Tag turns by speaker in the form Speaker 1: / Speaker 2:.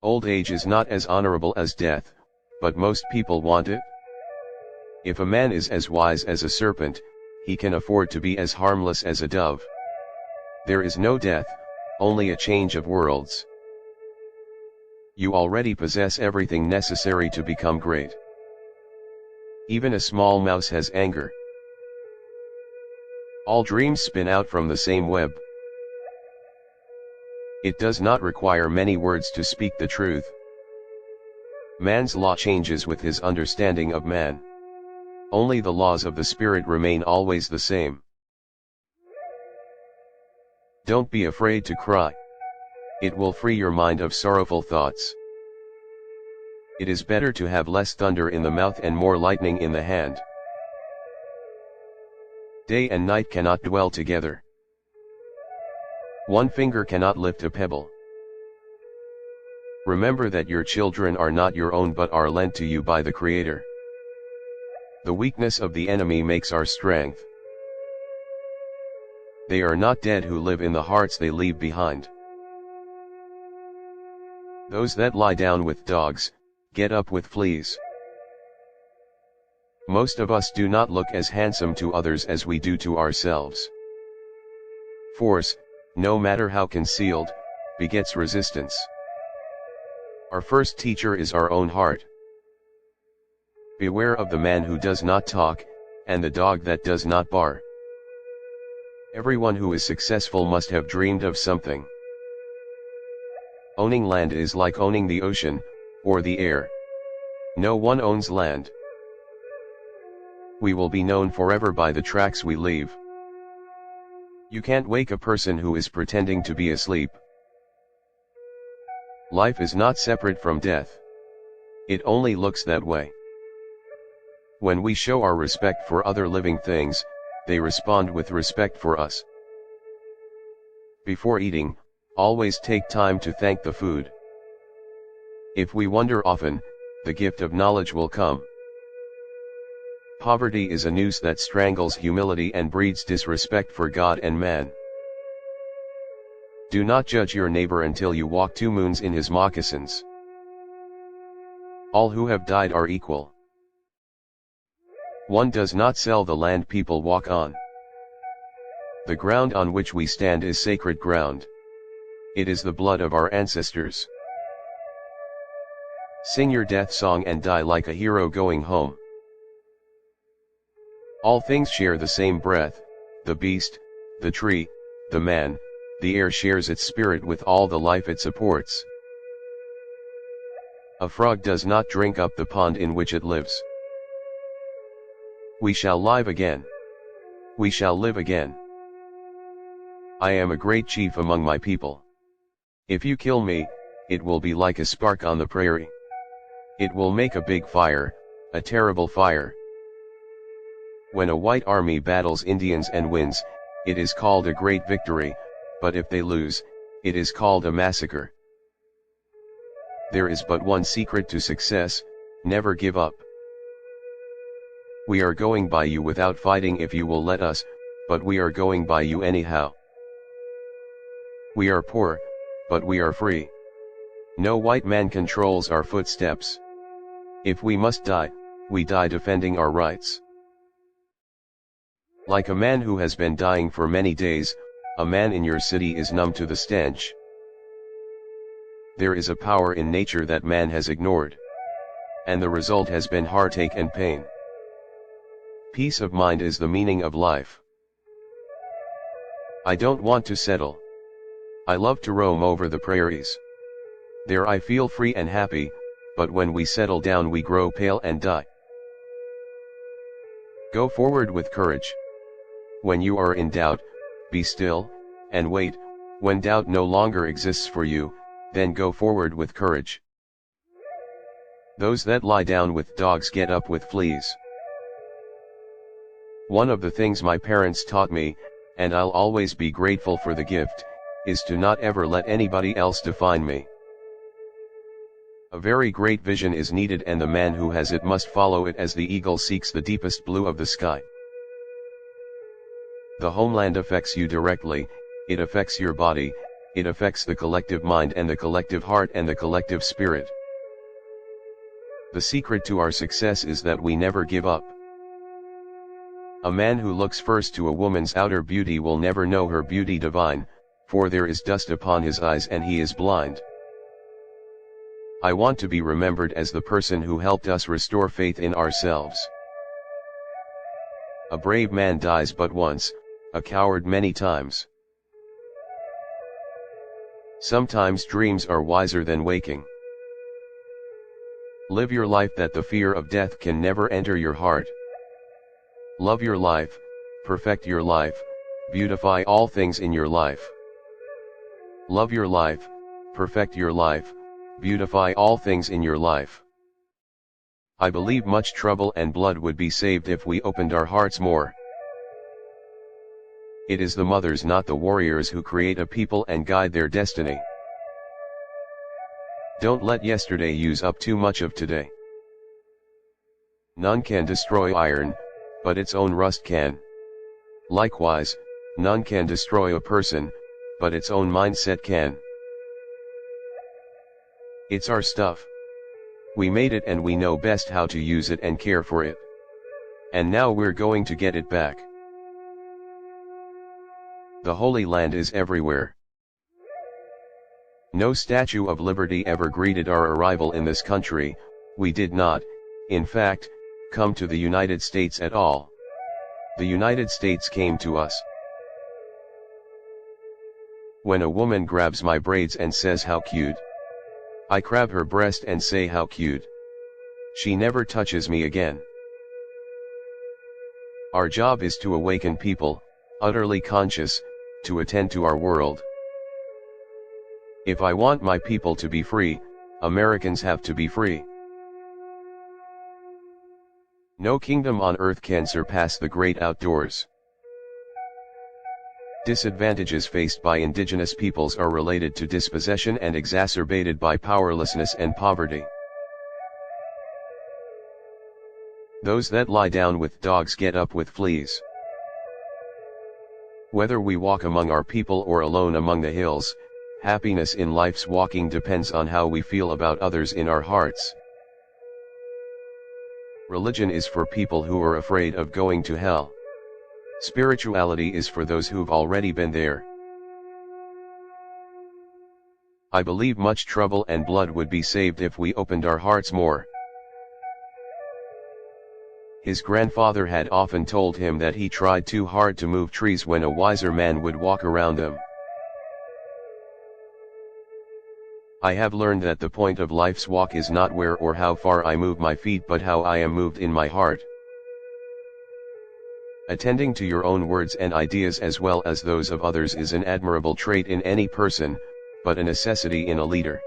Speaker 1: Old age is not as honorable as death, but most people want it. If a man is as wise as a serpent, he can afford to be as harmless as a dove. There is no death, only a change of worlds. You already possess everything necessary to become great. Even a small mouse has anger. All dreams spin out from the same web. It does not require many words to speak the truth. Man's law changes with his understanding of man. Only the laws of the Spirit remain always the same. Don't be afraid to cry. It will free your mind of sorrowful thoughts. It is better to have less thunder in the mouth and more lightning in the hand. Day and night cannot dwell together. One finger cannot lift a pebble. Remember that your children are not your own but are lent to you by the Creator. The weakness of the enemy makes our strength. They are not dead who live in the hearts they leave behind. Those that lie down with dogs, get up with fleas. Most of us do not look as handsome to others as we do to ourselves. Force, no matter how concealed, begets resistance. Our first teacher is our own heart. Beware of the man who does not talk, and the dog that does not bark. Everyone who is successful must have dreamed of something. Owning land is like owning the ocean, or the air. No one owns land. We will be known forever by the tracks we leave. You can't wake a person who is pretending to be asleep. Life is not separate from death. It only looks that way. When we show our respect for other living things, they respond with respect for us. Before eating, always take time to thank the food. If we wonder often, the gift of knowledge will come. Poverty is a noose that strangles humility and breeds disrespect for God and man. Do not judge your neighbor until you walk 2 moons in his moccasins. All who have died are equal. One does not sell the land people walk on. The ground on which we stand is sacred ground. It is the blood of our ancestors. Sing your death song and die like a hero going home. All things share the same breath, the beast, the tree, the man, the air shares its spirit with all the life it supports. A frog does not drink up the pond in which it lives. We shall live again. We shall live again. I am a great chief among my people. If you kill me, it will be like a spark on the prairie. It will make a big fire, a terrible fire. When a white army battles Indians and wins, it is called a great victory, but if they lose, it is called a massacre. There is but one secret to success: never give up. We are going by you without fighting if you will let us, but we are going by you anyhow. We are poor, but we are free. No white man controls our footsteps. If we must die, we die defending our rights. Like a man who has been dying for many days, a man in your city is numb to the stench. There is a power in nature that man has ignored. And the result has been heartache and pain. Peace of mind is the meaning of life. I don't want to settle. I love to roam over the prairies. There I feel free and happy, but when we settle down we grow pale and die. Go forward with courage. When you are in doubt, be still, and wait. When doubt no longer exists for you, then go forward with courage. Those that lie down with dogs get up with fleas. One of the things my parents taught me, and I'll always be grateful for the gift, is to not ever let anybody else define me. A very great vision is needed, and the man who has it must follow it as the eagle seeks the deepest blue of the sky. The homeland affects you directly, it affects your body, it affects the collective mind and the collective heart and the collective spirit. The secret to our success is that we never give up. A man who looks first to a woman's outer beauty will never know her beauty divine, for there is dust upon his eyes and he is blind. I want to be remembered as the person who helped us restore faith in ourselves. A brave man dies but once, a coward many times. Sometimes dreams are wiser than waking. Live your life that the fear of death can never enter your heart. Love your life, perfect your life, beautify all things in your life. Love your life, perfect your life, beautify all things in your life. I believe much trouble and blood would be saved if we opened our hearts more. It is the mothers, not the warriors, who create a people and guide their destiny. Don't let yesterday use up too much of today. None can destroy iron, but its own rust can. Likewise, none can destroy a person, but its own mindset can. It's our stuff. We made it and we know best how to use it and care for it. And now we're going to get it back. The Holy Land is everywhere. No Statue of Liberty ever greeted our arrival in this country. We did not, in fact, come to the United States at all. The United States came to us. When a woman grabs my braids and says how cute, I grab her breast and say how cute. She never touches me again. Our job is to awaken people, utterly conscious, to attend to our world. If I want my people to be free, Americans have to be free. No kingdom on earth can surpass the great outdoors. Disadvantages faced by indigenous peoples are related to dispossession and exacerbated by powerlessness and poverty. Those that lie down with dogs get up with fleas. Whether we walk among our people or alone among the hills, happiness in life's walking depends on how we feel about others in our hearts. Religion is for people who are afraid of going to hell. Spirituality is for those who've already been there. I believe much trouble and blood would be saved if we opened our hearts more. His grandfather had often told him that he tried too hard to move trees when a wiser man would walk around them. I have learned that the point of life's walk is not where or how far I move my feet, but how I am moved in my heart. Attending to your own words and ideas as well as those of others is an admirable trait in any person, but a necessity in a leader.